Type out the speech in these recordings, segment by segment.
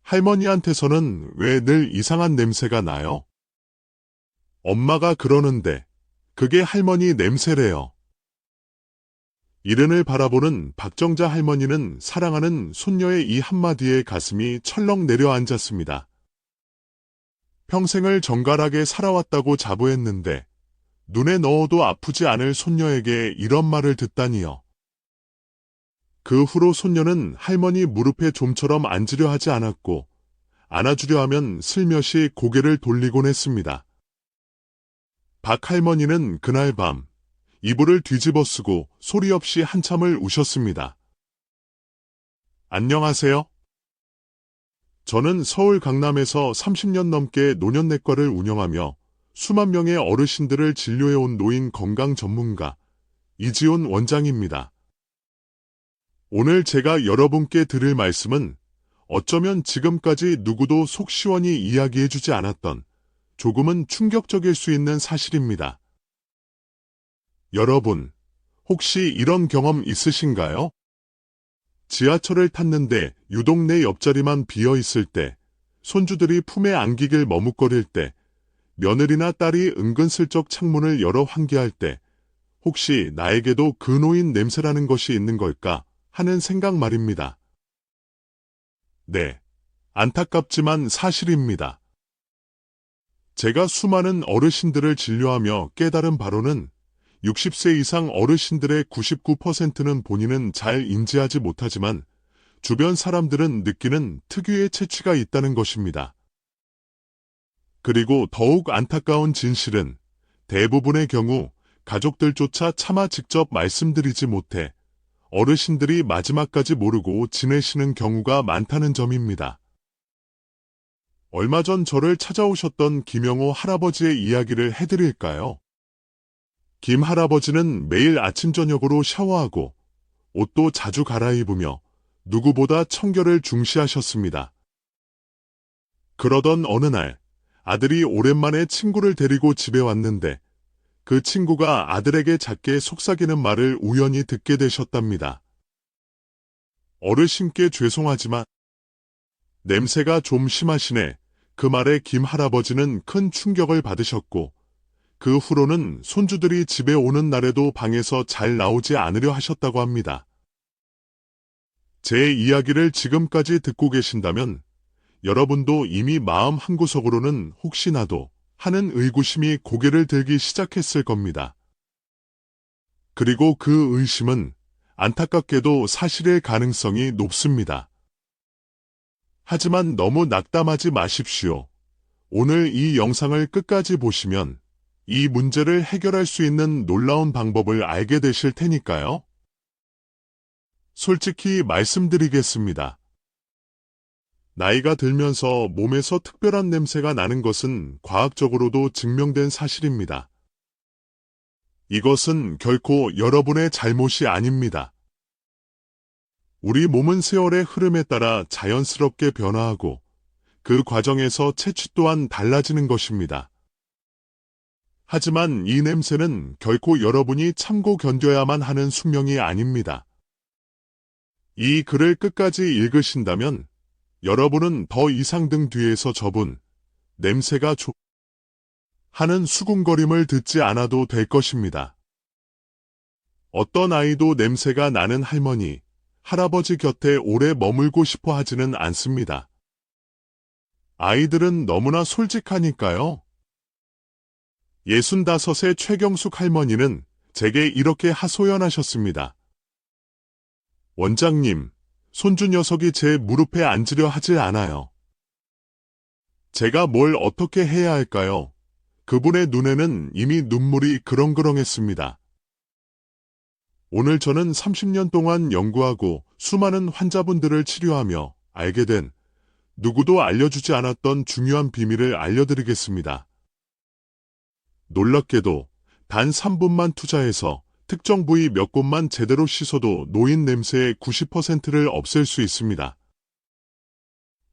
할머니한테서는 왜 늘 이상한 냄새가 나요? 엄마가 그러는데 그게 할머니 냄새래요. 이른을 바라보는 박정자 할머니는 사랑하는 손녀의 이 한마디에 가슴이 철렁 내려앉았습니다. 평생을 정갈하게 살아왔다고 자부했는데 눈에 넣어도 아프지 않을 손녀에게 이런 말을 듣다니요. 그 후로 손녀는 할머니 무릎에 좀처럼 앉으려 하지 않았고 안아주려 하면 슬며시 고개를 돌리곤 했습니다. 박 할머니는 그날 밤 이불을 뒤집어 쓰고 소리 없이 한참을 우셨습니다. 안녕하세요. 저는 서울 강남에서 30년 넘게 노년내과를 운영하며 수만 명의 어르신들을 진료해온 노인 건강 전문가 이지훈 원장입니다. 오늘 제가 여러분께 드릴 말씀은 어쩌면 지금까지 누구도 속 시원히 이야기해주지 않았던 조금은 충격적일 수 있는 사실입니다. 여러분, 혹시 이런 경험 있으신가요? 지하철을 탔는데 유독 내 옆자리만 비어 있을 때, 손주들이 품에 안기길 머뭇거릴 때, 며느리나 딸이 은근슬쩍 창문을 열어 환기할 때, 혹시 나에게도 그 노인 냄새라는 것이 있는 걸까 하는 생각 말입니다. 네, 안타깝지만 사실입니다. 제가 수많은 어르신들을 진료하며 깨달은 바로는 60세 이상 어르신들의 99%는 본인은 잘 인지하지 못하지만 주변 사람들은 느끼는 특유의 체취가 있다는 것입니다. 그리고 더욱 안타까운 진실은 대부분의 경우 가족들조차 차마 직접 말씀드리지 못해 어르신들이 마지막까지 모르고 지내시는 경우가 많다는 점입니다. 얼마 전 저를 찾아오셨던 김영호 할아버지의 이야기를 해드릴까요? 김 할아버지는 매일 아침 저녁으로 샤워하고 옷도 자주 갈아입으며 누구보다 청결을 중시하셨습니다. 그러던 어느 날 아들이 오랜만에 친구를 데리고 집에 왔는데 그 친구가 아들에게 작게 속삭이는 말을 우연히 듣게 되셨답니다. 어르신께 죄송하지만 냄새가 좀 심하시네. 그 말에 김 할아버지는 큰 충격을 받으셨고 그 후로는 손주들이 집에 오는 날에도 방에서 잘 나오지 않으려 하셨다고 합니다. 제 이야기를 지금까지 듣고 계신다면 여러분도 이미 마음 한구석으로는 혹시나도 하는 의구심이 고개를 들기 시작했을 겁니다. 그리고 그 의심은 안타깝게도 사실일 가능성이 높습니다. 하지만 너무 낙담하지 마십시오. 오늘 이 영상을 끝까지 보시면 이 문제를 해결할 수 있는 놀라운 방법을 알게 되실 테니까요. 솔직히 말씀드리겠습니다. 나이가 들면서 몸에서 특별한 냄새가 나는 것은 과학적으로도 증명된 사실입니다. 이것은 결코 여러분의 잘못이 아닙니다. 우리 몸은 세월의 흐름에 따라 자연스럽게 변화하고 그 과정에서 체취 또한 달라지는 것입니다. 하지만 이 냄새는 결코 여러분이 참고 견뎌야만 하는 숙명이 아닙니다. 이 글을 끝까지 읽으신다면 여러분은 더 이상 등 뒤에서 저분 냄새가 하는 수군거림을 듣지 않아도 될 것입니다. 어떤 아이도 냄새가 나는 할머니, 할아버지 곁에 오래 머물고 싶어 하지는 않습니다. 아이들은 너무나 솔직하니까요. 65의 최경숙 할머니는 제게 이렇게 하소연하셨습니다. 원장님, 손주 녀석이 제 무릎에 앉으려 하질 않아요. 제가 뭘 어떻게 해야 할까요? 그분의 눈에는 이미 눈물이 그렁그렁했습니다. 오늘 저는 30년 동안 연구하고 수많은 환자분들을 치료하며 알게 된 누구도 알려주지 않았던 중요한 비밀을 알려드리겠습니다. 놀랍게도 단 3분만 투자해서 특정 부위 몇 곳만 제대로 씻어도 노인 냄새의 90%를 없앨 수 있습니다.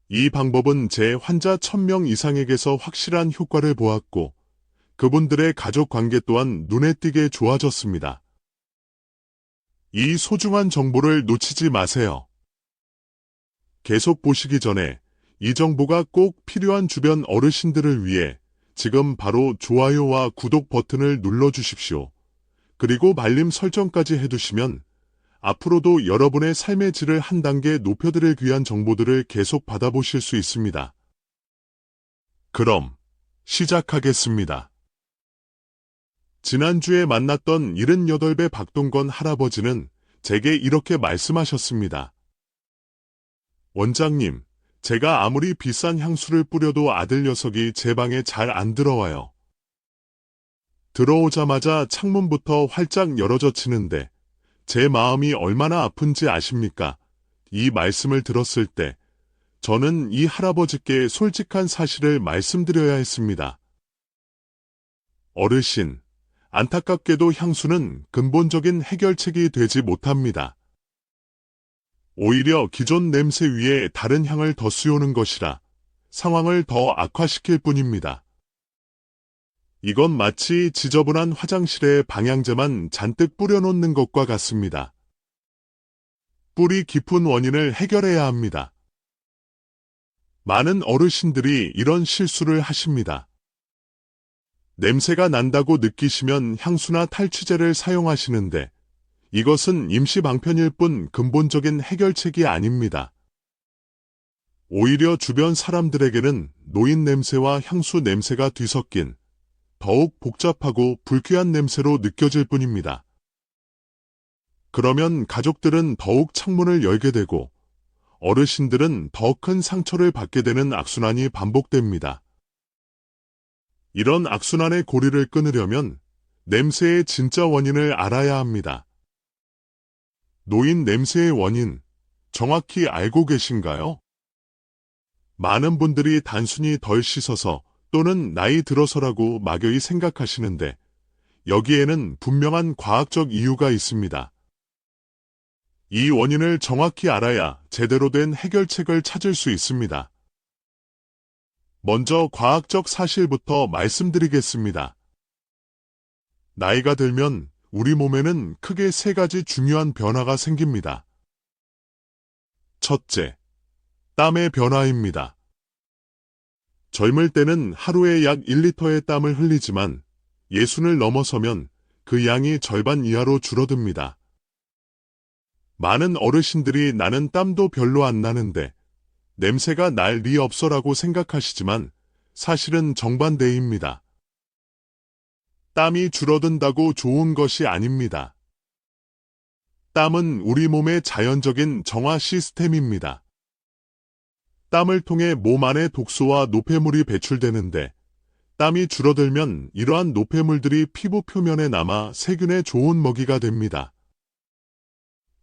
이 방법은 제 환자 1000명 이상에게서 확실한 효과를 보았고 그분들의 가족 관계 또한 눈에 띄게 좋아졌습니다. 이 소중한 정보를 놓치지 마세요. 계속 보시기 전에 이 정보가 꼭 필요한 주변 어르신들을 위해 지금 바로 좋아요와 구독 버튼을 눌러주십시오. 그리고 알림 설정까지 해두시면 앞으로도 여러분의 삶의 질을 한 단계 높여드릴 귀한 정보들을 계속 받아보실 수 있습니다. 그럼 시작하겠습니다. 지난주에 만났던 78배 박동건 할아버지는 제게 이렇게 말씀하셨습니다. 원장님, 제가 아무리 비싼 향수를 뿌려도 아들 녀석이 제 방에 잘 안 들어와요. 들어오자마자 창문부터 활짝 열어젖히는데 제 마음이 얼마나 아픈지 아십니까? 이 말씀을 들었을 때 저는 이 할아버지께 솔직한 사실을 말씀드려야 했습니다. 어르신, 안타깝게도 향수는 근본적인 해결책이 되지 못합니다. 오히려 기존 냄새 위에 다른 향을 더 씌우는 것이라 상황을 더 악화시킬 뿐입니다. 이건 마치 지저분한 화장실에 방향제만 잔뜩 뿌려놓는 것과 같습니다. 뿌리 깊은 원인을 해결해야 합니다. 많은 어르신들이 이런 실수를 하십니다. 냄새가 난다고 느끼시면 향수나 탈취제를 사용하시는데 이것은 임시 방편일 뿐 근본적인 해결책이 아닙니다. 오히려 주변 사람들에게는 노인 냄새와 향수 냄새가 뒤섞인 더욱 복잡하고 불쾌한 냄새로 느껴질 뿐입니다. 그러면 가족들은 더욱 창문을 열게 되고 어르신들은 더 큰 상처를 받게 되는 악순환이 반복됩니다. 이런 악순환의 고리를 끊으려면 냄새의 진짜 원인을 알아야 합니다. 노인 냄새의 원인, 정확히 알고 계신가요? 많은 분들이 단순히 덜 씻어서 또는 나이 들어서라고 막연히 생각하시는데 여기에는 분명한 과학적 이유가 있습니다. 이 원인을 정확히 알아야 제대로 된 해결책을 찾을 수 있습니다. 먼저 과학적 사실부터 말씀드리겠습니다. 나이가 들면 우리 몸에는 크게 세 가지 중요한 변화가 생깁니다. 첫째, 땀의 변화입니다. 젊을 때는 하루에 약 1리터의 땀을 흘리지만 60을 넘어서면 그 양이 절반 이하로 줄어듭니다. 많은 어르신들이 나는 땀도 별로 안 나는데 냄새가 날 리 없어라고 생각하시지만 사실은 정반대입니다. 땀이 줄어든다고 좋은 것이 아닙니다. 땀은 우리 몸의 자연적인 정화 시스템입니다. 땀을 통해 몸 안에 독소와 노폐물이 배출되는데 땀이 줄어들면 이러한 노폐물들이 피부 표면에 남아 세균에 좋은 먹이가 됩니다.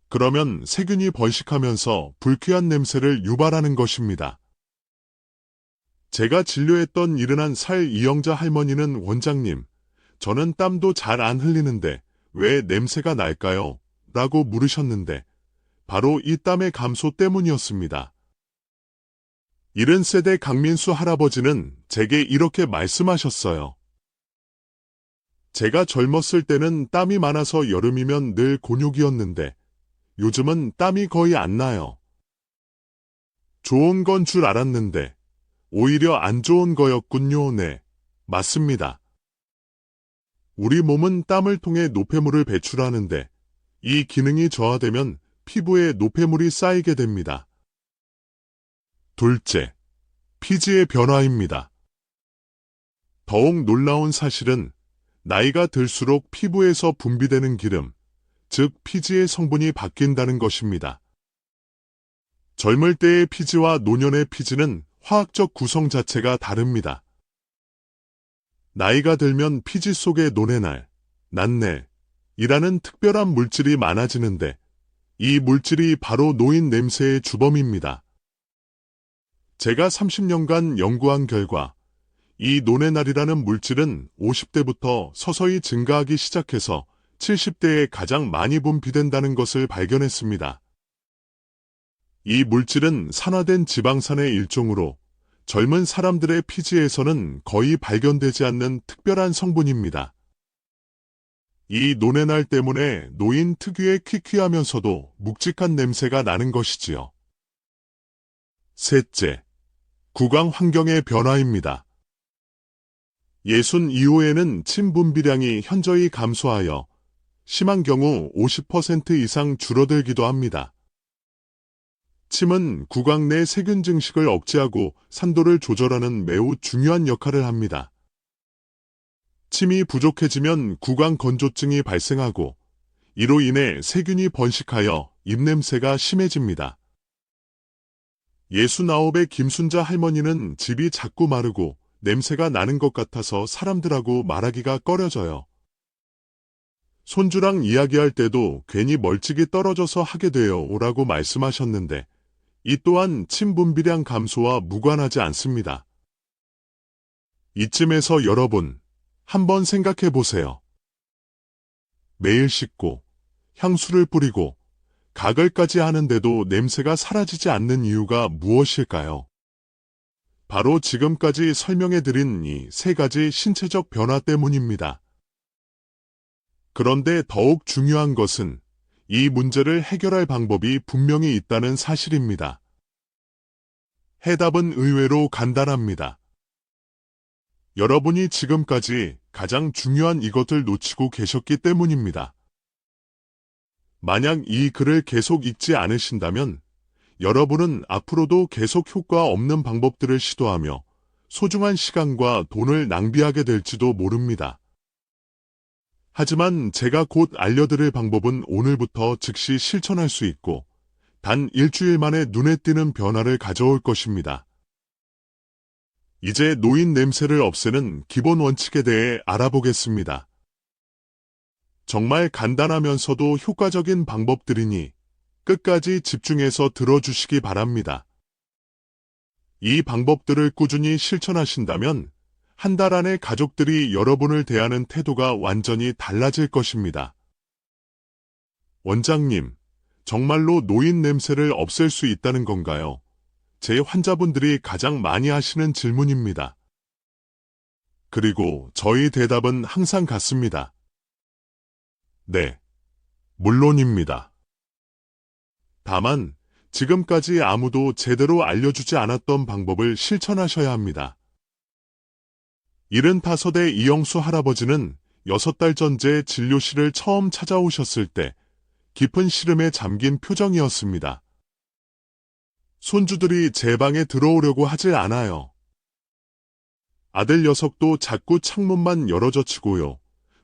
그러면 세균이 번식하면서 불쾌한 냄새를 유발하는 것입니다. 제가 진료했던 71살 이영자 할머니는 원장님, 저는 땀도 잘 안 흘리는데 왜 냄새가 날까요? 라고 물으셨는데 바로 이 땀의 감소 때문이었습니다. 70세대 강민수 할아버지는 제게 이렇게 말씀하셨어요. 제가 젊었을 때는 땀이 많아서 여름이면 늘 곤욕이었는데 요즘은 땀이 거의 안 나요. 좋은 건 줄 알았는데 오히려 안 좋은 거였군요. 네, 맞습니다. 우리 몸은 땀을 통해 노폐물을 배출하는데 이 기능이 저하되면 피부에 노폐물이 쌓이게 됩니다. 둘째, 피지의 변화입니다. 더욱 놀라운 사실은 나이가 들수록 피부에서 분비되는 기름, 즉 피지의 성분이 바뀐다는 것입니다. 젊을 때의 피지와 노년의 피지는 화학적 구성 자체가 다릅니다. 나이가 들면 피지 속에 노네날, 난넬이라는 특별한 물질이 많아지는데 이 물질이 바로 노인 냄새의 주범입니다. 제가 30년간 연구한 결과 이 노네날이라는 물질은 50대부터 서서히 증가하기 시작해서 70대에 가장 많이 분비된다는 것을 발견했습니다. 이 물질은 산화된 지방산의 일종으로 젊은 사람들의 피지에서는 거의 발견되지 않는 특별한 성분입니다. 이 노네날 때문에 노인 특유의 퀴퀴하면서도 묵직한 냄새가 나는 것이지요. 셋째, 구강 환경의 변화입니다. 예순 이후에는 침 분비량이 현저히 감소하여 심한 경우 50% 이상 줄어들기도 합니다. 침은 구강 내 세균 증식을 억제하고 산도를 조절하는 매우 중요한 역할을 합니다. 침이 부족해지면 구강 건조증이 발생하고 이로 인해 세균이 번식하여 입냄새가 심해집니다. 69의 김순자 할머니는 집이 자꾸 마르고 냄새가 나는 것 같아서 사람들하고 말하기가 꺼려져요. 손주랑 이야기할 때도 괜히 멀찍이 떨어져서 하게 돼요 라고 말씀하셨는데 이 또한 침 분비량 감소와 무관하지 않습니다. 이쯤에서 여러분, 한번 생각해 보세요. 매일 씻고, 향수를 뿌리고, 가글까지 하는데도 냄새가 사라지지 않는 이유가 무엇일까요? 바로 지금까지 설명해드린 이 세 가지 신체적 변화 때문입니다. 그런데 더욱 중요한 것은 이 문제를 해결할 방법이 분명히 있다는 사실입니다. 해답은 의외로 간단합니다. 여러분이 지금까지 가장 중요한 이것을 놓치고 계셨기 때문입니다. 만약 이 글을 계속 읽지 않으신다면 여러분은 앞으로도 계속 효과 없는 방법들을 시도하며 소중한 시간과 돈을 낭비하게 될지도 모릅니다. 하지만 제가 곧 알려드릴 방법은 오늘부터 즉시 실천할 수 있고 단 일주일 만에 눈에 띄는 변화를 가져올 것입니다. 이제 노인 냄새를 없애는 기본 원칙에 대해 알아보겠습니다. 정말 간단하면서도 효과적인 방법들이니 끝까지 집중해서 들어주시기 바랍니다. 이 방법들을 꾸준히 실천하신다면 한 달 안에 가족들이 여러분을 대하는 태도가 완전히 달라질 것입니다. 원장님, 정말로 노인 냄새를 없앨 수 있다는 건가요? 제 환자분들이 가장 많이 하시는 질문입니다. 그리고 저희 대답은 항상 같습니다. 네, 물론입니다. 다만 지금까지 아무도 제대로 알려주지 않았던 방법을 실천하셔야 합니다. 75의 이영수 할아버지는 6달 전 제 진료실을 처음 찾아오셨을 때 깊은 시름에 잠긴 표정이었습니다. 손주들이 제 방에 들어오려고 하질 않아요. 아들 녀석도 자꾸 창문만 열어젖히고요.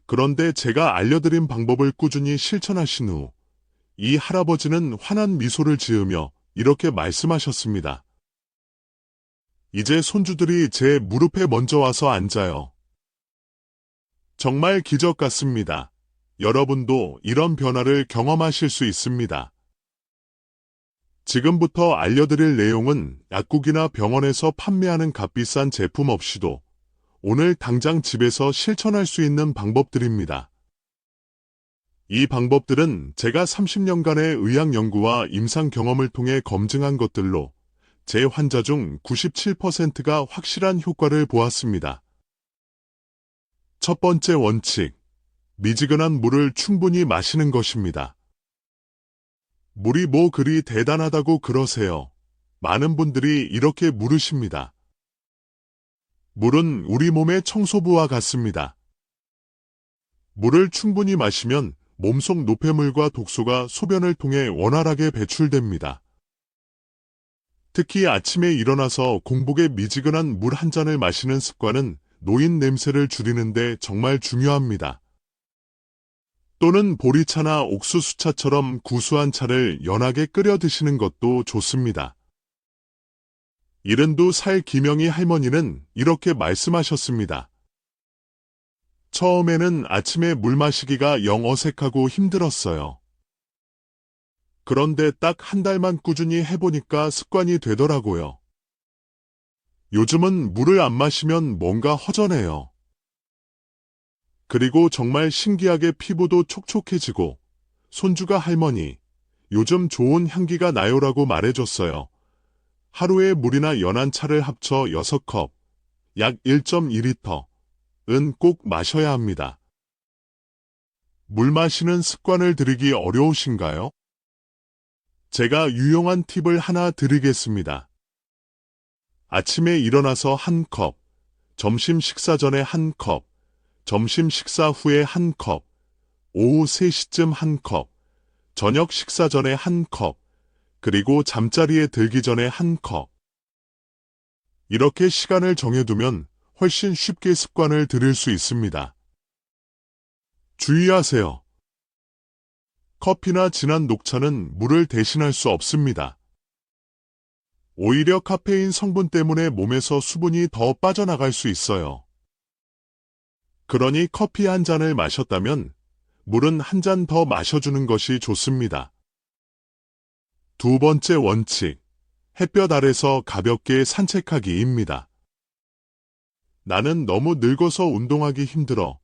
그런데 제가 알려드린 방법을 꾸준히 실천하신 후 이 할아버지는 환한 미소를 지으며 이렇게 말씀하셨습니다. 이제 손주들이 제 무릎에 먼저 와서 앉아요. 정말 기적 같습니다. 여러분도 이런 변화를 경험하실 수 있습니다. 지금부터 알려드릴 내용은 약국이나 병원에서 판매하는 값비싼 제품 없이도 오늘 당장 집에서 실천할 수 있는 방법들입니다. 이 방법들은 제가 30년간의 의학 연구와 임상 경험을 통해 검증한 것들로 제 환자 중 97%가 확실한 효과를 보았습니다. 첫 번째 원칙, 미지근한 물을 충분히 마시는 것입니다. 물이 뭐 그리 대단하다고 그러세요. 많은 분들이 이렇게 물으십니다. 물은 우리 몸의 청소부와 같습니다. 물을 충분히 마시면 몸속 노폐물과 독소가 소변을 통해 원활하게 배출됩니다. 특히 아침에 일어나서 공복에 미지근한 물 한 잔을 마시는 습관은 노인 냄새를 줄이는데 정말 중요합니다. 또는 보리차나 옥수수차처럼 구수한 차를 연하게 끓여 드시는 것도 좋습니다. 72살 김영희 할머니는 이렇게 말씀하셨습니다. 처음에는 아침에 물 마시기가 영 어색하고 힘들었어요. 그런데 딱 한 달만 꾸준히 해보니까 습관이 되더라고요. 요즘은 물을 안 마시면 뭔가 허전해요. 그리고 정말 신기하게 피부도 촉촉해지고 손주가 할머니, 요즘 좋은 향기가 나요라고 말해줬어요. 하루에 물이나 연한 차를 합쳐 6컵, 약 1.2리터, 은 꼭 마셔야 합니다. 물 마시는 습관을 들이기 어려우신가요? 제가 유용한 팁을 하나 드리겠습니다. 아침에 일어나서 한 컵, 점심 식사 전에 한 컵, 점심 식사 후에 한 컵, 오후 3시쯤 한 컵, 저녁 식사 전에 한 컵, 그리고 잠자리에 들기 전에 한 컵. 이렇게 시간을 정해두면 훨씬 쉽게 습관을 들일 수 있습니다. 주의하세요. 커피나 진한 녹차는 물을 대신할 수 없습니다. 오히려 카페인 성분 때문에 몸에서 수분이 더 빠져나갈 수 있어요. 그러니 커피 한 잔을 마셨다면 물은 한 잔 더 마셔주는 것이 좋습니다. 두 번째 원칙, 햇볕 아래서 가볍게 산책하기입니다. 나는 너무 늙어서 운동하기 힘들어.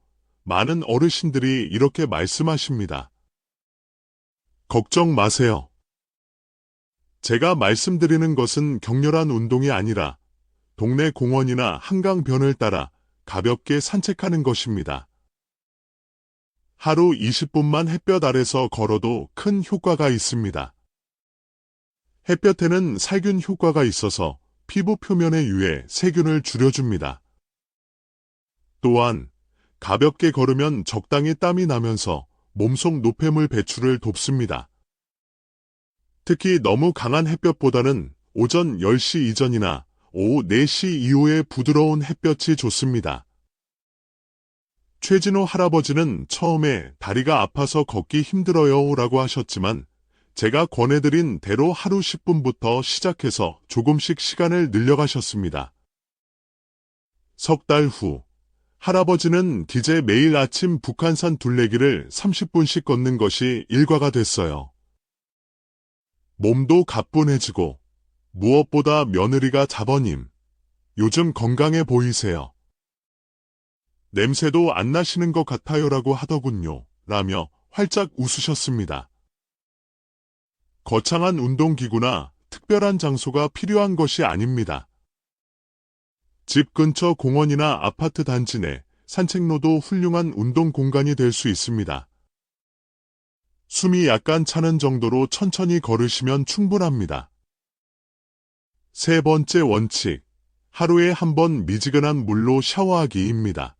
많은 어르신들이 이렇게 말씀하십니다. 걱정 마세요. 제가 말씀드리는 것은 격렬한 운동이 아니라 동네 공원이나 한강변을 따라 가볍게 산책하는 것입니다. 하루 20분만 햇볕 아래서 걸어도 큰 효과가 있습니다. 햇볕에는 살균 효과가 있어서 피부 표면에 유해 세균을 줄여줍니다. 또한 가볍게 걸으면 적당히 땀이 나면서 몸속 노폐물 배출을 돕습니다. 특히 너무 강한 햇볕보다는 오전 10시 이전이나 오후 4시 이후의 부드러운 햇볕이 좋습니다. 최진호 할아버지는 처음에 다리가 아파서 걷기 힘들어요 라고 하셨지만 제가 권해드린 대로 하루 10분부터 시작해서 조금씩 시간을 늘려가셨습니다. 석 달 후 할아버지는 이제 매일 아침 북한산 둘레길을 30분씩 걷는 것이 일과가 됐어요. 몸도 가뿐해지고 무엇보다 며느리가 자버님, 요즘 건강해 보이세요. 냄새도 안 나시는 것 같아요라고 하더군요. 라며 활짝 웃으셨습니다. 거창한 운동기구나 특별한 장소가 필요한 것이 아닙니다. 집 근처 공원이나 아파트 단지 내 산책로도 훌륭한 운동 공간이 될 수 있습니다. 숨이 약간 차는 정도로 천천히 걸으시면 충분합니다. 세 번째 원칙, 하루에 한 번 미지근한 물로 샤워하기입니다.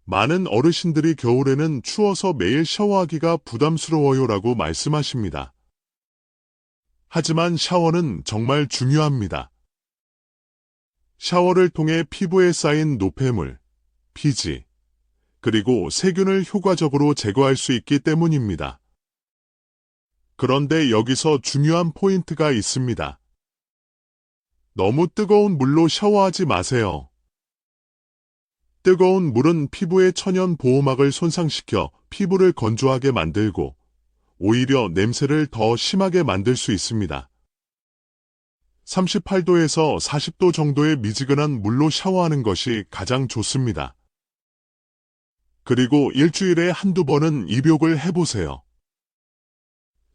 많은 어르신들이 겨울에는 추워서 매일 샤워하기가 부담스러워요라고 말씀하십니다. 하지만 샤워는 정말 중요합니다. 샤워를 통해 피부에 쌓인 노폐물, 피지, 그리고 세균을 효과적으로 제거할 수 있기 때문입니다. 그런데 여기서 중요한 포인트가 있습니다. 너무 뜨거운 물로 샤워하지 마세요. 뜨거운 물은 피부의 천연 보호막을 손상시켜 피부를 건조하게 만들고 오히려 냄새를 더 심하게 만들 수 있습니다. 38도에서 40도 정도의 미지근한 물로 샤워하는 것이 가장 좋습니다. 그리고 일주일에 한두 번은 입욕을 해보세요.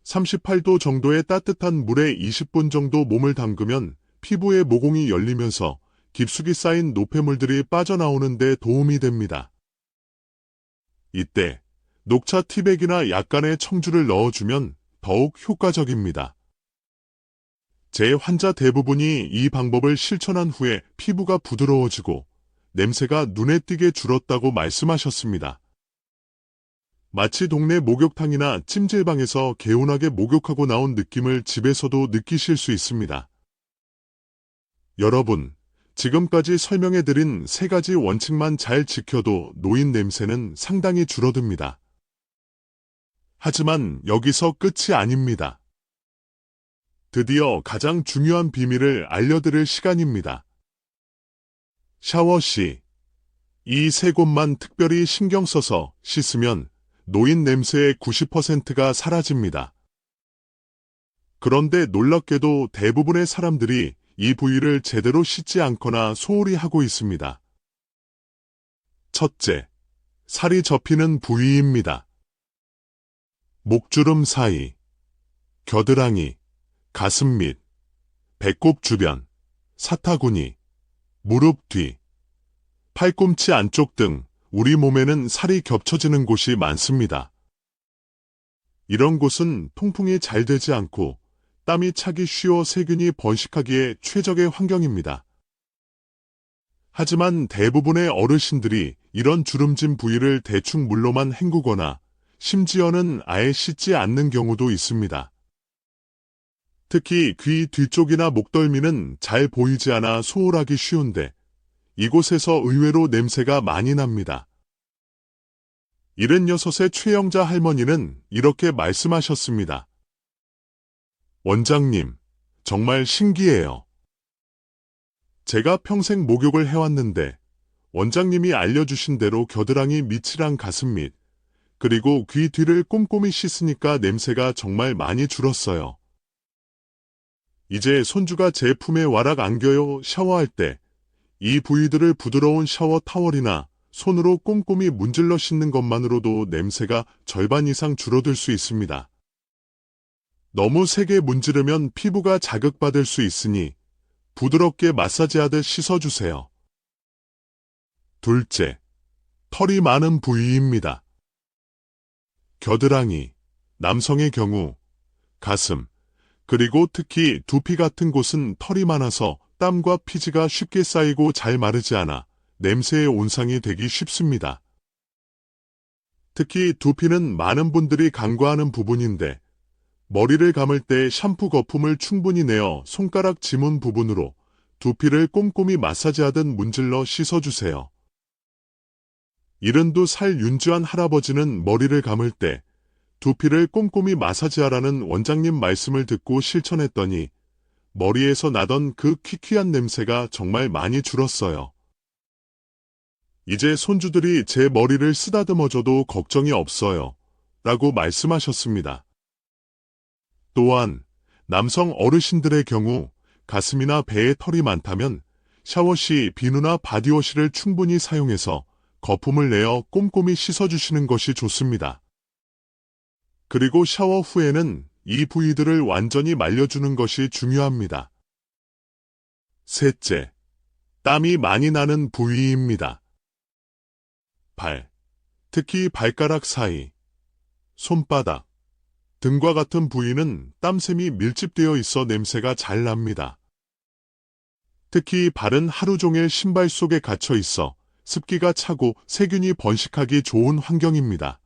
38도 정도의 따뜻한 물에 20분 정도 몸을 담그면 피부의 모공이 열리면서 깊숙이 쌓인 노폐물들이 빠져나오는 데 도움이 됩니다. 이때 녹차 티백이나 약간의 청주를 넣어주면 더욱 효과적입니다. 제 환자 대부분이 이 방법을 실천한 후에 피부가 부드러워지고 냄새가 눈에 띄게 줄었다고 말씀하셨습니다. 마치 동네 목욕탕이나 찜질방에서 개운하게 목욕하고 나온 느낌을 집에서도 느끼실 수 있습니다. 여러분, 지금까지 설명해드린 3가지 원칙만 잘 지켜도 노인 냄새는 상당히 줄어듭니다. 하지만 여기서 끝이 아닙니다. 드디어 가장 중요한 비밀을 알려드릴 시간입니다. 샤워 시, 이 3곳만 특별히 신경 써서 씻으면 노인 냄새의 90%가 사라집니다. 그런데 놀랍게도 대부분의 사람들이 이 부위를 제대로 씻지 않거나 소홀히 하고 있습니다. 첫째, 살이 접히는 부위입니다. 목주름 사이, 겨드랑이, 가슴 밑, 배꼽 주변, 사타구니, 무릎 뒤, 팔꿈치 안쪽 등 우리 몸에는 살이 겹쳐지는 곳이 많습니다. 이런 곳은 통풍이 잘 되지 않고 땀이 차기 쉬워 세균이 번식하기에 최적의 환경입니다. 하지만 대부분의 어르신들이 이런 주름진 부위를 대충 물로만 헹구거나 심지어는 아예 씻지 않는 경우도 있습니다. 특히 귀 뒤쪽이나 목덜미는 잘 보이지 않아 소홀하기 쉬운데 이곳에서 의외로 냄새가 많이 납니다. 76의 최영자 할머니는 이렇게 말씀하셨습니다. 원장님, 정말 신기해요. 제가 평생 목욕을 해왔는데 원장님이 알려주신 대로 겨드랑이 밑이랑 가슴 밑, 그리고 귀 뒤를 꼼꼼히 씻으니까 냄새가 정말 많이 줄었어요. 이제 손주가 제 품에 와락 안겨요. 샤워할 때 이 부위들을 부드러운 샤워 타월이나 손으로 꼼꼼히 문질러 씻는 것만으로도 냄새가 절반 이상 줄어들 수 있습니다. 너무 세게 문지르면 피부가 자극받을 수 있으니 부드럽게 마사지하듯 씻어주세요. 둘째, 털이 많은 부위입니다. 겨드랑이, 남성의 경우, 가슴, 그리고 특히 두피 같은 곳은 털이 많아서 땀과 피지가 쉽게 쌓이고 잘 마르지 않아 냄새의 온상이 되기 쉽습니다. 특히 두피는 많은 분들이 간과하는 부분인데 머리를 감을 때 샴푸 거품을 충분히 내어 손가락 지문 부분으로 두피를 꼼꼼히 마사지하듯 문질러 씻어주세요. 72살 윤주한 할아버지는 머리를 감을 때 두피를 꼼꼼히 마사지하라는 원장님 말씀을 듣고 실천했더니 머리에서 나던 그 퀴퀴한 냄새가 정말 많이 줄었어요. 이제 손주들이 제 머리를 쓰다듬어줘도 걱정이 없어요. 라고 말씀하셨습니다. 또한 남성 어르신들의 경우 가슴이나 배에 털이 많다면 샤워 시 비누나 바디워시를 충분히 사용해서 거품을 내어 꼼꼼히 씻어주시는 것이 좋습니다. 그리고 샤워 후에는 이 부위들을 완전히 말려주는 것이 중요합니다. 셋째, 땀이 많이 나는 부위입니다. 발, 특히 발가락 사이, 손바닥 등과 같은 부위는 땀샘이 밀집되어 있어 냄새가 잘 납니다. 특히 발은 하루 종일 신발 속에 갇혀 있어 습기가 차고 세균이 번식하기 좋은 환경입니다.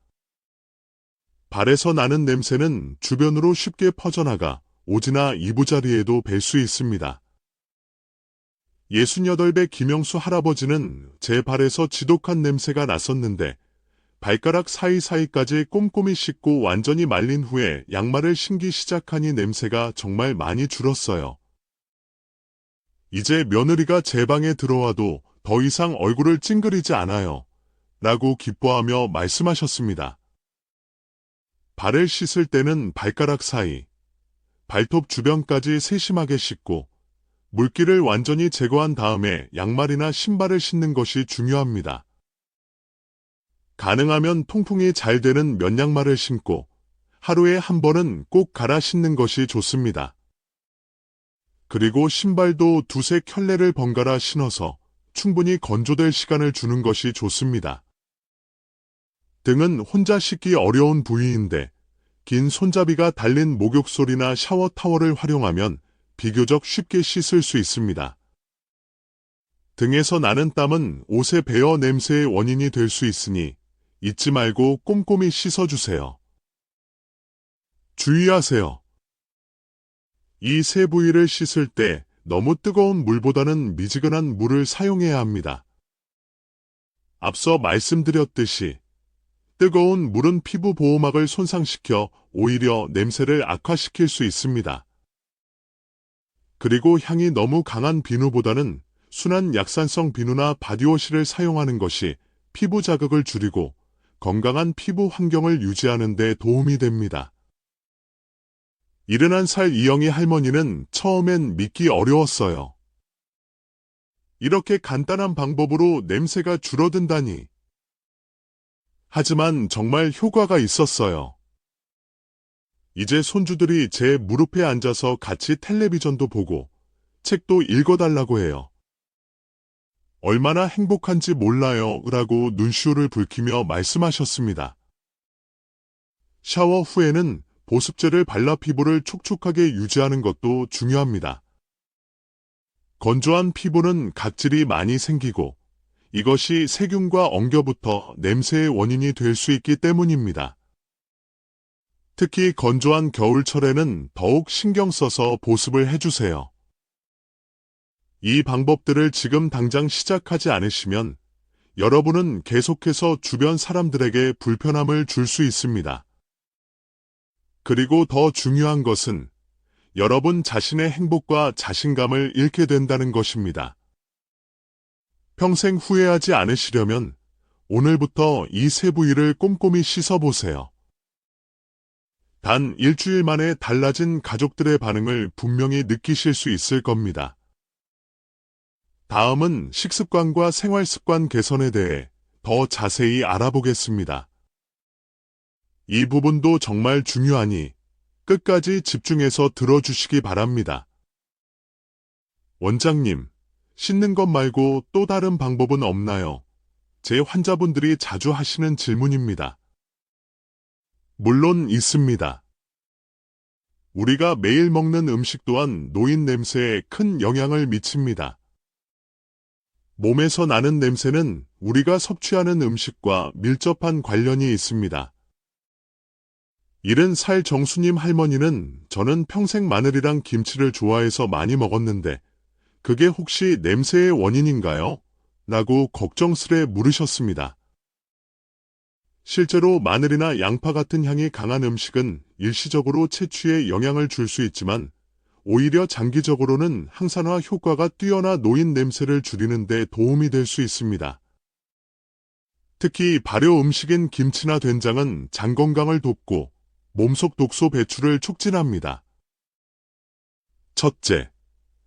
발에서 나는 냄새는 주변으로 쉽게 퍼져나가 오지나 이부자리에도 뵐 수 있습니다. 68배 김영수 할아버지는 제 발에서 지독한 냄새가 났었는데 발가락 사이사이까지 꼼꼼히 씻고 완전히 말린 후에 양말을 신기 시작하니 냄새가 정말 많이 줄었어요. 이제 며느리가 제 방에 들어와도 더 이상 얼굴을 찡그리지 않아요. 라고 기뻐하며 말씀하셨습니다. 발을 씻을 때는 발가락 사이, 발톱 주변까지 세심하게 씻고 물기를 완전히 제거한 다음에 양말이나 신발을 신는 것이 중요합니다. 가능하면 통풍이 잘 되는 면양말을 신고 하루에 한 번은 꼭 갈아 신는 것이 좋습니다. 그리고 신발도 두세 켤레를 번갈아 신어서 충분히 건조될 시간을 주는 것이 좋습니다. 등은 혼자 씻기 어려운 부위인데 긴 손잡이가 달린 목욕솔이나 샤워 타월을 활용하면 비교적 쉽게 씻을 수 있습니다. 등에서 나는 땀은 옷의 배어 냄새의 원인이 될 수 있으니 잊지 말고 꼼꼼히 씻어주세요. 주의하세요. 이 세 부위를 씻을 때 너무 뜨거운 물보다는 미지근한 물을 사용해야 합니다. 앞서 말씀드렸듯이 뜨거운 물은 피부 보호막을 손상시켜 오히려 냄새를 악화시킬 수 있습니다. 그리고 향이 너무 강한 비누보다는 순한 약산성 비누나 바디워시를 사용하는 것이 피부 자극을 줄이고 건강한 피부 환경을 유지하는 데 도움이 됩니다. 71살 이영희 할머니는 처음엔 믿기 어려웠어요. 이렇게 간단한 방법으로 냄새가 줄어든다니. 하지만 정말 효과가 있었어요. 이제 손주들이 제 무릎에 앉아서 같이 텔레비전도 보고 책도 읽어달라고 해요. 얼마나 행복한지 몰라요 라고 눈시울을 붉히며 말씀하셨습니다. 샤워 후에는 보습제를 발라 피부를 촉촉하게 유지하는 것도 중요합니다. 건조한 피부는 각질이 많이 생기고 이것이 세균과 엉겨붙어 냄새의 원인이 될 수 있기 때문입니다. 특히 건조한 겨울철에는 더욱 신경 써서 보습을 해주세요. 이 방법들을 지금 당장 시작하지 않으시면 여러분은 계속해서 주변 사람들에게 불편함을 줄 수 있습니다. 그리고 더 중요한 것은 여러분 자신의 행복과 자신감을 잃게 된다는 것입니다. 평생 후회하지 않으시려면 오늘부터 이 세 부위를 꼼꼼히 씻어보세요. 단 일주일 만에 달라진 가족들의 반응을 분명히 느끼실 수 있을 겁니다. 다음은 식습관과 생활습관 개선에 대해 더 자세히 알아보겠습니다. 이 부분도 정말 중요하니 끝까지 집중해서 들어주시기 바랍니다. 원장님, 씻는 것 말고 또 다른 방법은 없나요? 제 환자분들이 자주 하시는 질문입니다. 물론 있습니다. 우리가 매일 먹는 음식 또한 노인 냄새에 큰 영향을 미칩니다. 몸에서 나는 냄새는 우리가 섭취하는 음식과 밀접한 관련이 있습니다. 70살 정수님 할머니는 저는 평생 마늘이랑 김치를 좋아해서 많이 먹었는데 그게 혹시 냄새의 원인인가요? 라고 걱정스레 물으셨습니다. 실제로 마늘이나 양파 같은 향이 강한 음식은 일시적으로 체취에 영향을 줄 수 있지만 오히려 장기적으로는 항산화 효과가 뛰어나 노인 냄새를 줄이는 데 도움이 될 수 있습니다. 특히 발효 음식인 김치나 된장은 장 건강을 돕고 몸속 독소 배출을 촉진합니다. 첫째,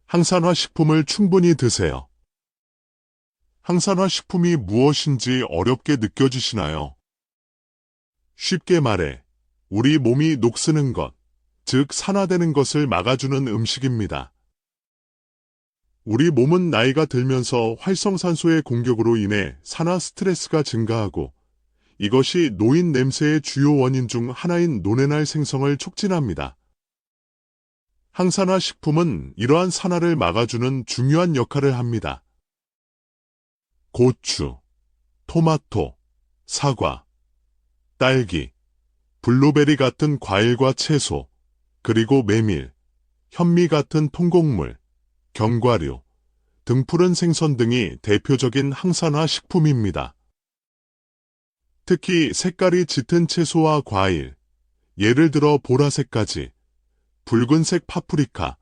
항산화 식품을 충분히 드세요. 항산화 식품이 무엇인지 어렵게 느껴지시나요? 쉽게 말해, 우리 몸이 녹쓰는 것, 즉 산화되는 것을 막아주는 음식입니다. 우리 몸은 나이가 들면서 활성산소의 공격으로 인해 산화 스트레스가 증가하고 이것이 노인 냄새의 주요 원인 중 하나인 노네날 생성을 촉진합니다. 항산화 식품은 이러한 산화를 막아주는 중요한 역할을 합니다. 고추, 토마토, 사과, 딸기, 블루베리 같은 과일과 채소, 그리고 메밀, 현미 같은 통곡물, 견과류, 등푸른 생선 등이 대표적인 항산화 식품입니다. 특히 색깔이 짙은 채소와 과일, 예를 들어 보라색까지, 붉은색 파프리카,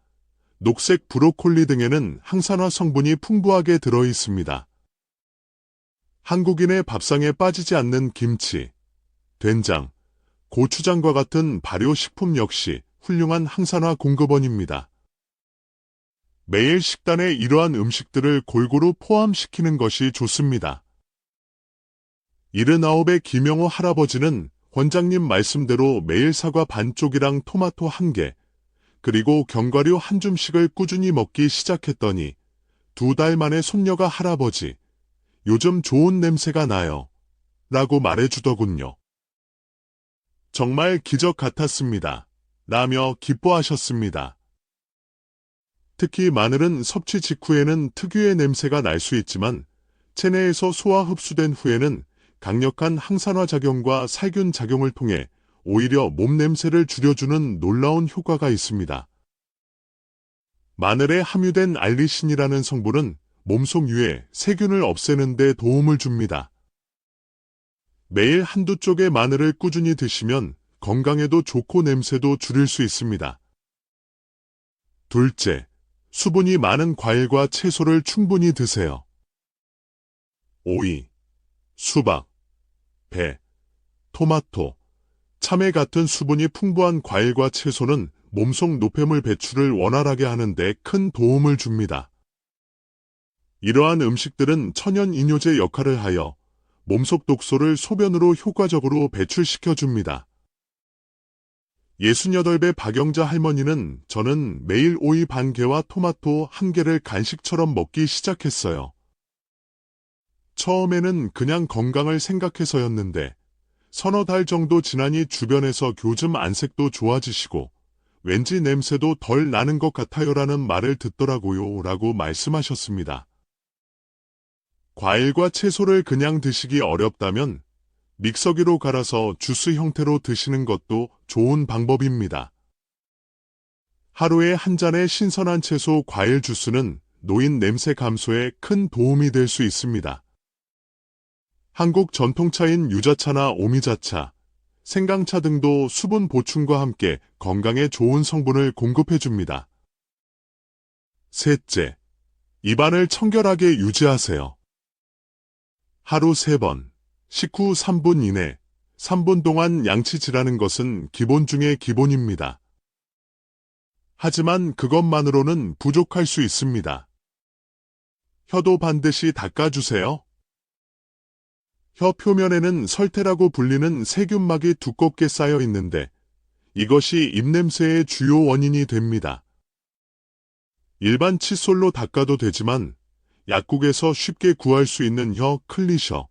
녹색 브로콜리 등에는 항산화 성분이 풍부하게 들어 있습니다. 한국인의 밥상에 빠지지 않는 김치, 된장, 고추장과 같은 발효식품 역시 훌륭한 항산화 공급원입니다. 매일 식단에 이러한 음식들을 골고루 포함시키는 것이 좋습니다. 79의 김영호 할아버지는 원장님 말씀대로 매일 사과 반쪽이랑 토마토 1개, 그리고 견과류 한 줌씩을 꾸준히 먹기 시작했더니 2달 만에 손녀가 할아버지, 요즘 좋은 냄새가 나요. 라고 말해주더군요. 정말 기적 같았습니다. 라며 기뻐하셨습니다. 특히 마늘은 섭취 직후에는 특유의 냄새가 날 수 있지만 체내에서 소화 흡수된 후에는 강력한 항산화 작용과 살균 작용을 통해 오히려 몸 냄새를 줄여주는 놀라운 효과가 있습니다. 마늘에 함유된 알리신이라는 성분은 몸속 유해, 세균을 없애는 데 도움을 줍니다. 매일 한두 쪽의 마늘을 꾸준히 드시면 건강에도 좋고 냄새도 줄일 수 있습니다. 둘째, 수분이 많은 과일과 채소를 충분히 드세요. 오이, 수박, 배, 토마토, 참외 같은 수분이 풍부한 과일과 채소는 몸속 노폐물 배출을 원활하게 하는 데 큰 도움을 줍니다. 이러한 음식들은 천연 이뇨제 역할을 하여 몸속 독소를 소변으로 효과적으로 배출시켜줍니다. 68배 박영자 할머니는 저는 매일 오이 반 개와 토마토 1개를 간식처럼 먹기 시작했어요. 처음에는 그냥 건강을 생각해서였는데 서너 달 정도 지나니 주변에서 요즘 안색도 좋아지시고 왠지 냄새도 덜 나는 것 같아요라는 말을 듣더라고요 라고 말씀하셨습니다. 과일과 채소를 그냥 드시기 어렵다면 믹서기로 갈아서 주스 형태로 드시는 것도 좋은 방법입니다. 하루에 한 잔의 신선한 채소 과일 주스는 노인 냄새 감소에 큰 도움이 될 수 있습니다. 한국 전통차인 유자차나 오미자차, 생강차 등도 수분 보충과 함께 건강에 좋은 성분을 공급해줍니다. 셋째, 입안을 청결하게 유지하세요. 하루 3번, 식후 3분 이내, 3분 동안 양치질하는 것은 기본 중의 기본입니다. 하지만 그것만으로는 부족할 수 있습니다. 혀도 반드시 닦아주세요. 혀 표면에는 설태라고 불리는 세균막이 두껍게 쌓여 있는데 이것이 입냄새의 주요 원인이 됩니다. 일반 칫솔로 닦아도 되지만 약국에서 쉽게 구할 수 있는 혀 클리셔,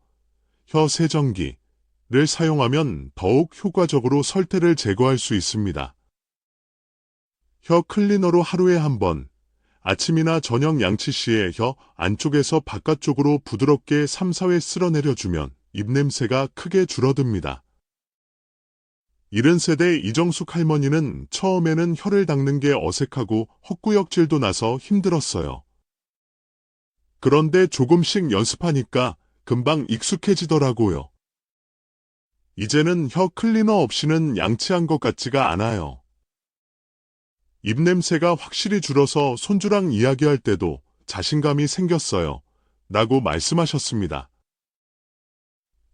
혀 세정기를 사용하면 더욱 효과적으로 설태를 제거할 수 있습니다. 혀 클리너로 하루에 한 번, 아침이나 저녁 양치 시에 혀 안쪽에서 바깥쪽으로 부드럽게 3, 4회 쓸어내려주면 입냄새가 크게 줄어듭니다. 70세대 이정숙 할머니는 처음에는 혀를 닦는 게 어색하고 헛구역질도 나서 힘들었어요. 그런데 조금씩 연습하니까 금방 익숙해지더라고요. 이제는 혀 클리너 없이는 양치한 것 같지가 않아요. 입냄새가 확실히 줄어서 손주랑 이야기할 때도 자신감이 생겼어요. 라고 말씀하셨습니다.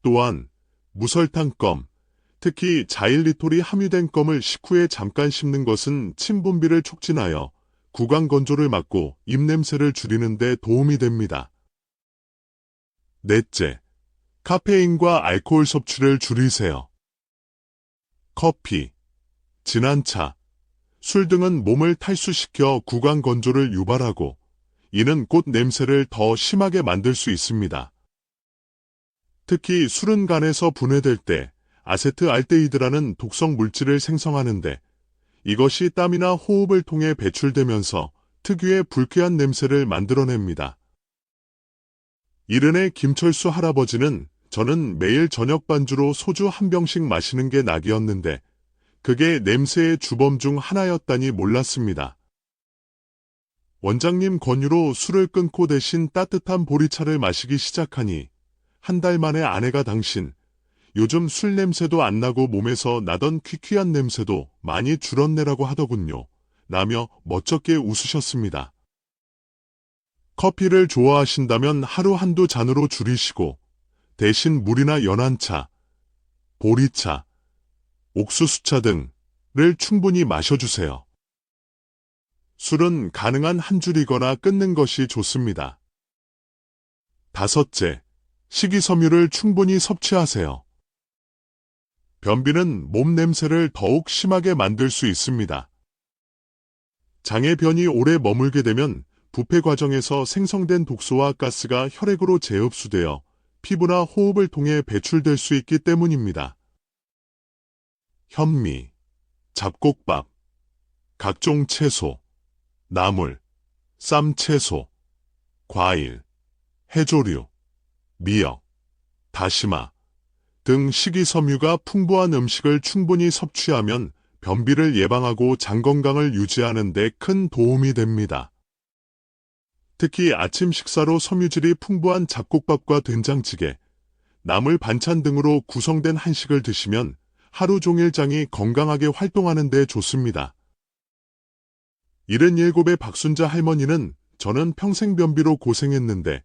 또한 무설탕 껌, 특히 자일리톨이 함유된 껌을 식후에 잠깐 씹는 것은 침 분비를 촉진하여 구강 건조를 막고 입냄새를 줄이는 데 도움이 됩니다. 넷째, 카페인과 알코올 섭취를 줄이세요. 커피, 진한 차, 술 등은 몸을 탈수시켜 구강 건조를 유발하고 이는 곧 냄새를 더 심하게 만들 수 있습니다. 특히 술은 간에서 분해될 때 아세트알데히드라는 독성 물질을 생성하는데 이것이 땀이나 호흡을 통해 배출되면서 특유의 불쾌한 냄새를 만들어냅니다. 이른의 김철수 할아버지는 저는 매일 저녁 반주로 소주 한 병씩 마시는 게 낙이었는데 그게 냄새의 주범 중 하나였다니 몰랐습니다. 원장님 권유로 술을 끊고 대신 따뜻한 보리차를 마시기 시작하니 한 달 만에 아내가 당신, 요즘 술 냄새도 안 나고 몸에서 나던 퀴퀴한 냄새도 많이 줄었네라고 하더군요. 라며 멋쩍게 웃으셨습니다. 커피를 좋아하신다면 하루 한두 잔으로 줄이시고 대신 물이나 연한 차, 보리차, 옥수수차 등을 충분히 마셔주세요. 술은 가능한 한 줄이거나 끊는 것이 좋습니다. 다섯째, 식이섬유를 충분히 섭취하세요. 변비는 몸 냄새를 더욱 심하게 만들 수 있습니다. 장의 변이 오래 머물게 되면 부패 과정에서 생성된 독소와 가스가 혈액으로 재흡수되어 피부나 호흡을 통해 배출될 수 있기 때문입니다. 현미, 잡곡밥, 각종 채소, 나물, 쌈채소, 과일, 해조류, 미역, 다시마 등 식이섬유가 풍부한 음식을 충분히 섭취하면 변비를 예방하고 장 건강을 유지하는 데 큰 도움이 됩니다. 특히 아침 식사로 섬유질이 풍부한 잡곡밥과 된장찌개, 나물 반찬 등으로 구성된 한식을 드시면 하루 종일 장이 건강하게 활동하는 데 좋습니다. 77의 박순자 할머니는 저는 평생 변비로 고생했는데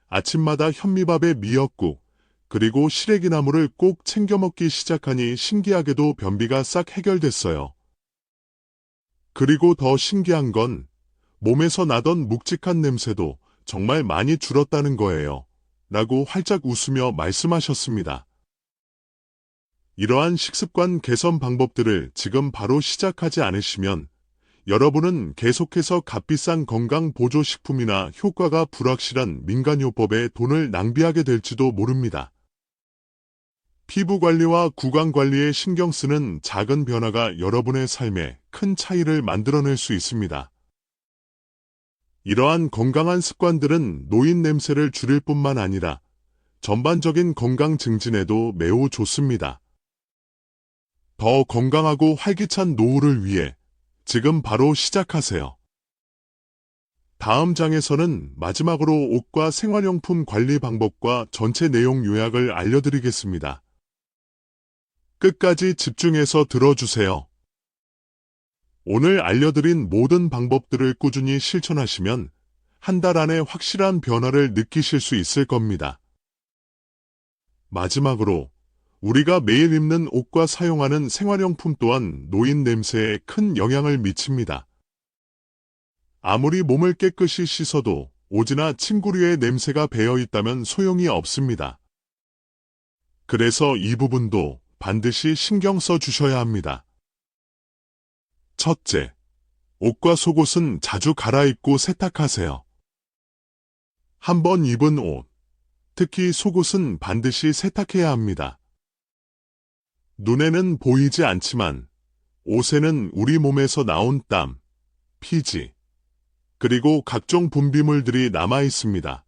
아침마다 현미밥에 미역국, 그리고 시래기나물을 꼭 챙겨 먹기 시작하니 신기하게도 변비가 싹 해결됐어요. 그리고 더 신기한 건 몸에서 나던 묵직한 냄새도 정말 많이 줄었다는 거예요. 라고 활짝 웃으며 말씀하셨습니다. 이러한 식습관 개선 방법들을 지금 바로 시작하지 않으시면 여러분은 계속해서 값비싼 건강보조식품이나 효과가 불확실한 민간요법에 돈을 낭비하게 될지도 모릅니다. 피부 관리와 구강 관리에 신경 쓰는 작은 변화가 여러분의 삶에 큰 차이를 만들어낼 수 있습니다. 이러한 건강한 습관들은 노인 냄새를 줄일 뿐만 아니라 전반적인 건강 증진에도 매우 좋습니다. 더 건강하고 활기찬 노후를 위해 지금 바로 시작하세요. 다음 장에서는 마지막으로 옷과 생활용품 관리 방법과 전체 내용 요약을 알려드리겠습니다. 끝까지 집중해서 들어주세요. 오늘 알려드린 모든 방법들을 꾸준히 실천하시면 한 달 안에 확실한 변화를 느끼실 수 있을 겁니다. 마지막으로 우리가 매일 입는 옷과 사용하는 생활용품 또한 노인 냄새에 큰 영향을 미칩니다. 아무리 몸을 깨끗이 씻어도 오지나 침구류의 냄새가 배어 있다면 소용이 없습니다. 그래서 이 부분도 반드시 신경 써 주셔야 합니다. 첫째, 옷과 속옷은 자주 갈아입고 세탁하세요. 한번 입은 옷, 특히 속옷은 반드시 세탁해야 합니다. 눈에는 보이지 않지만 옷에는 우리 몸에서 나온 땀, 피지, 그리고 각종 분비물들이 남아 있습니다.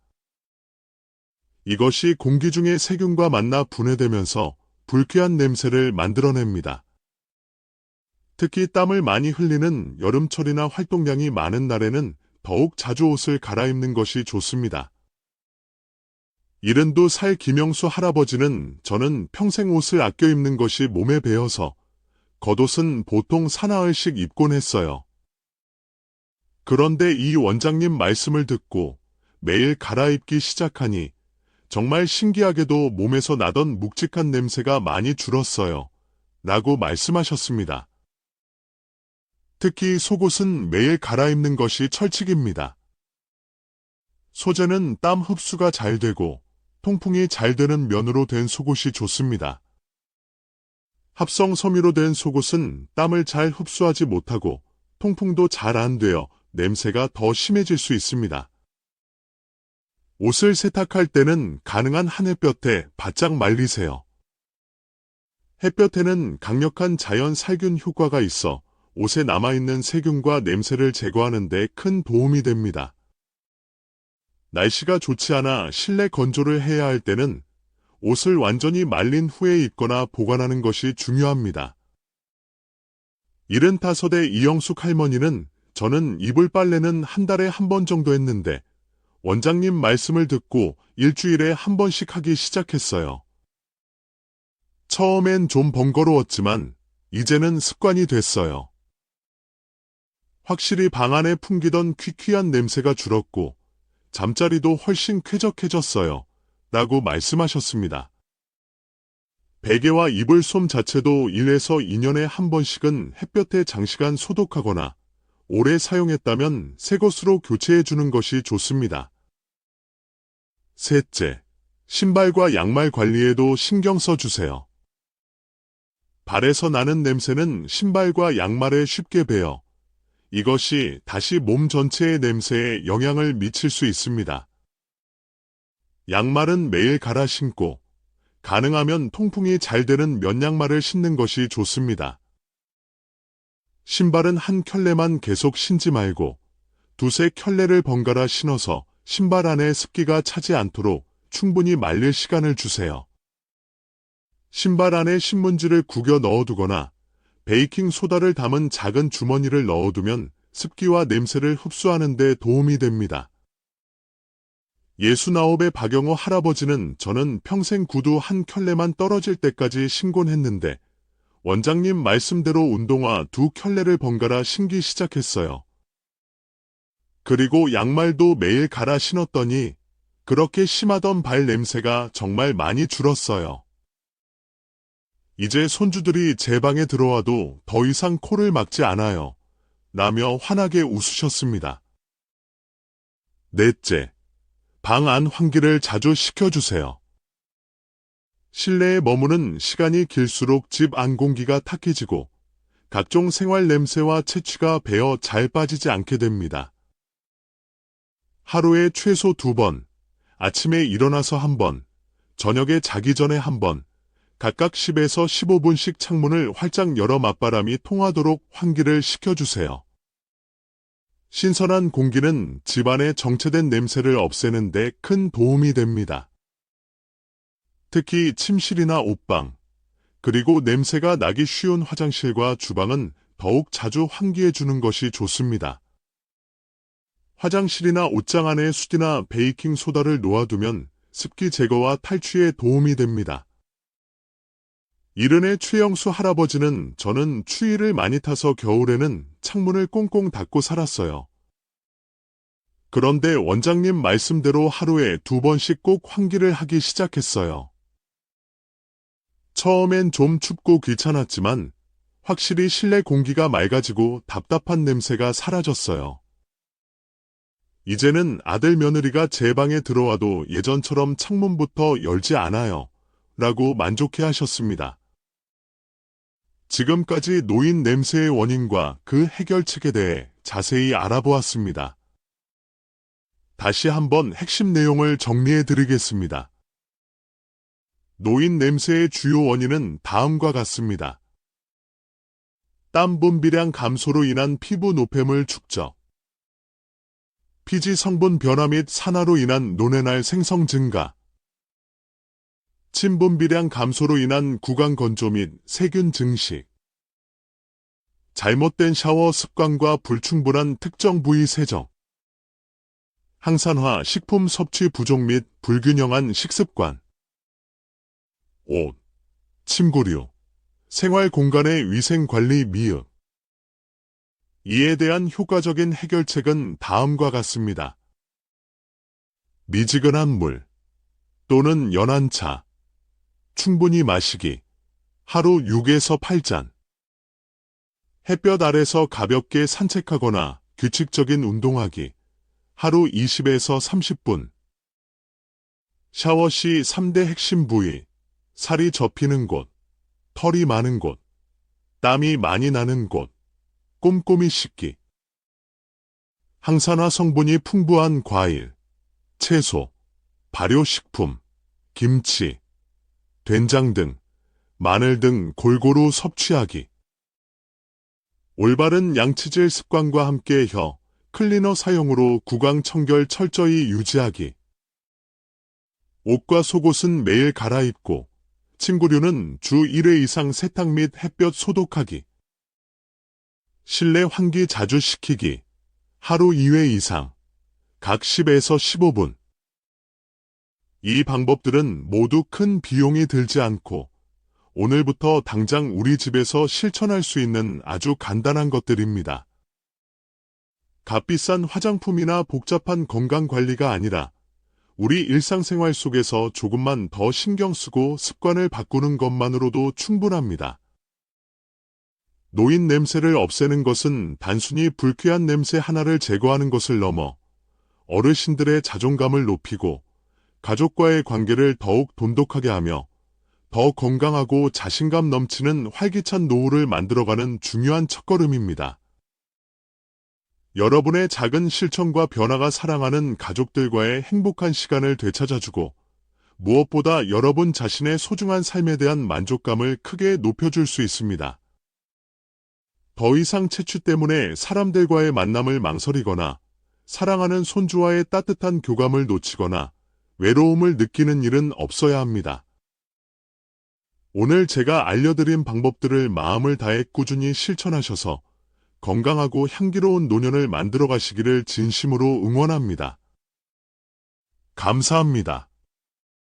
이것이 공기 중의 세균과 만나 분해되면서 불쾌한 냄새를 만들어냅니다. 특히 땀을 많이 흘리는 여름철이나 활동량이 많은 날에는 더욱 자주 옷을 갈아입는 것이 좋습니다. 이른도 살 김영수 할아버지는 저는 평생 옷을 아껴 입는 것이 몸에 배어서 겉옷은 보통 사나흘씩 입곤 했어요. 그런데 이 원장님 말씀을 듣고 매일 갈아입기 시작하니 정말 신기하게도 몸에서 나던 묵직한 냄새가 많이 줄었어요. 라고 말씀하셨습니다. 특히 속옷은 매일 갈아입는 것이 철칙입니다. 소재는 땀 흡수가 잘 되고 통풍이 잘 되는 면으로 된 속옷이 좋습니다. 합성 섬유로 된 속옷은 땀을 잘 흡수하지 못하고 통풍도 잘 안 되어 냄새가 더 심해질 수 있습니다. 옷을 세탁할 때는 가능한 한 햇볕에 바짝 말리세요. 햇볕에는 강력한 자연 살균 효과가 있어 옷에 남아있는 세균과 냄새를 제거하는 데 큰 도움이 됩니다. 날씨가 좋지 않아 실내 건조를 해야 할 때는 옷을 완전히 말린 후에 입거나 보관하는 것이 중요합니다. 75대 이영숙 할머니는 저는 이불 빨래는 한 달에 한 번 정도 했는데 원장님 말씀을 듣고 일주일에 한 번씩 하기 시작했어요. 처음엔 좀 번거로웠지만 이제는 습관이 됐어요. 확실히 방 안에 풍기던 퀴퀴한 냄새가 줄었고 잠자리도 훨씬 쾌적해졌어요. 라고 말씀하셨습니다. 베개와 이불솜 자체도 1에서 2년에 한 번씩은 햇볕에 장시간 소독하거나 오래 사용했다면 새 것으로 교체해주는 것이 좋습니다. 셋째, 신발과 양말 관리에도 신경 써주세요. 발에서 나는 냄새는 신발과 양말에 쉽게 배어 이것이 다시 몸 전체의 냄새에 영향을 미칠 수 있습니다. 양말은 매일 갈아 신고 가능하면 통풍이 잘 되는 면 양말을 신는 것이 좋습니다. 신발은 한 켤레만 계속 신지 말고 두세 켤레를 번갈아 신어서 신발 안에 습기가 차지 않도록 충분히 말릴 시간을 주세요. 신발 안에 신문지를 구겨 넣어두거나 베이킹 소다를 담은 작은 주머니를 넣어두면 습기와 냄새를 흡수하는 데 도움이 됩니다. 69의 박영호 할아버지는 저는 평생 구두 한 켤레만 떨어질 때까지 신곤 했는데 원장님 말씀대로 운동화 2켤레를 번갈아 신기 시작했어요. 그리고 양말도 매일 갈아 신었더니 그렇게 심하던 발 냄새가 정말 많이 줄었어요. 이제 손주들이 제 방에 들어와도 더 이상 코를 막지 않아요. 라며 환하게 웃으셨습니다. 넷째, 방 안 환기를 자주 시켜주세요. 실내에 머무는 시간이 길수록 집 안 공기가 탁해지고 각종 생활 냄새와 채취가 배어 잘 빠지지 않게 됩니다. 하루에 최소 2번, 아침에 일어나서 1번, 저녁에 자기 전에 1번, 각각 10에서 15분씩 창문을 활짝 열어 맞바람이 통하도록 환기를 시켜주세요. 신선한 공기는 집안의 정체된 냄새를 없애는 데 큰 도움이 됩니다. 특히 침실이나 옷방, 그리고 냄새가 나기 쉬운 화장실과 주방은 더욱 자주 환기해 주는 것이 좋습니다. 화장실이나 옷장 안에 숯이나 베이킹 소다를 놓아두면 습기 제거와 탈취에 도움이 됩니다. 이른의 최영수 할아버지는 저는 추위를 많이 타서 겨울에는 창문을 꽁꽁 닫고 살았어요. 그런데 원장님 말씀대로 하루에 2번씩 꼭 환기를 하기 시작했어요. 처음엔 좀 춥고 귀찮았지만 확실히 실내 공기가 맑아지고 답답한 냄새가 사라졌어요. 이제는 아들 며느리가 제 방에 들어와도 예전처럼 창문부터 열지 않아요. 라고 만족해 하셨습니다. 지금까지 노인 냄새의 원인과 그 해결책에 대해 자세히 알아보았습니다. 다시 한번 핵심 내용을 정리해 드리겠습니다. 노인 냄새의 주요 원인은 다음과 같습니다. 땀 분비량 감소로 인한 피부 노폐물 축적, 피지 성분 변화 및 산화로 인한 노뇌날 생성 증가, 침 분비량 감소로 인한 구강 건조 및 세균 증식, 잘못된 샤워 습관과 불충분한 특정 부위 세정, 항산화 식품 섭취 부족 및 불균형한 식습관, 옷, 침구류, 생활 공간의 위생 관리 미흡. 이에 대한 효과적인 해결책은 다음과 같습니다. 미지근한 물 또는 연한 차, 충분히 마시기, 하루 6에서 8잔. 햇볕 아래서 가볍게 산책하거나 규칙적인 운동하기, 하루 20에서 30분. 샤워 시 3대 핵심 부위, 살이 접히는 곳, 털이 많은 곳, 땀이 많이 나는 곳, 꼼꼼히 씻기. 항산화 성분이 풍부한 과일, 채소, 발효식품, 김치, 된장 등, 마늘 등 골고루 섭취하기. 올바른 양치질 습관과 함께 혀, 클리너 사용으로 구강 청결 철저히 유지하기. 옷과 속옷은 매일 갈아입고, 침구류는 주 1회 이상 세탁 및 햇볕 소독하기. 실내 환기 자주 시키기, 하루 2회 이상, 각 10에서 15분. 이 방법들은 모두 큰 비용이 들지 않고 오늘부터 당장 우리 집에서 실천할 수 있는 아주 간단한 것들입니다. 값비싼 화장품이나 복잡한 건강관리가 아니라 우리 일상생활 속에서 조금만 더 신경 쓰고 습관을 바꾸는 것만으로도 충분합니다. 노인 냄새를 없애는 것은 단순히 불쾌한 냄새 하나를 제거하는 것을 넘어 어르신들의 자존감을 높이고 가족과의 관계를 더욱 돈독하게 하며 더 건강하고 자신감 넘치는 활기찬 노후를 만들어가는 중요한 첫걸음입니다. 여러분의 작은 실천과 변화가 사랑하는 가족들과의 행복한 시간을 되찾아주고 무엇보다 여러분 자신의 소중한 삶에 대한 만족감을 크게 높여줄 수 있습니다. 더 이상 채취 때문에 사람들과의 만남을 망설이거나 사랑하는 손주와의 따뜻한 교감을 놓치거나 외로움을 느끼는 일은 없어야 합니다. 오늘 제가 알려드린 방법들을 마음을 다해 꾸준히 실천하셔서 건강하고 향기로운 노년을 만들어 가시기를 진심으로 응원합니다. 감사합니다.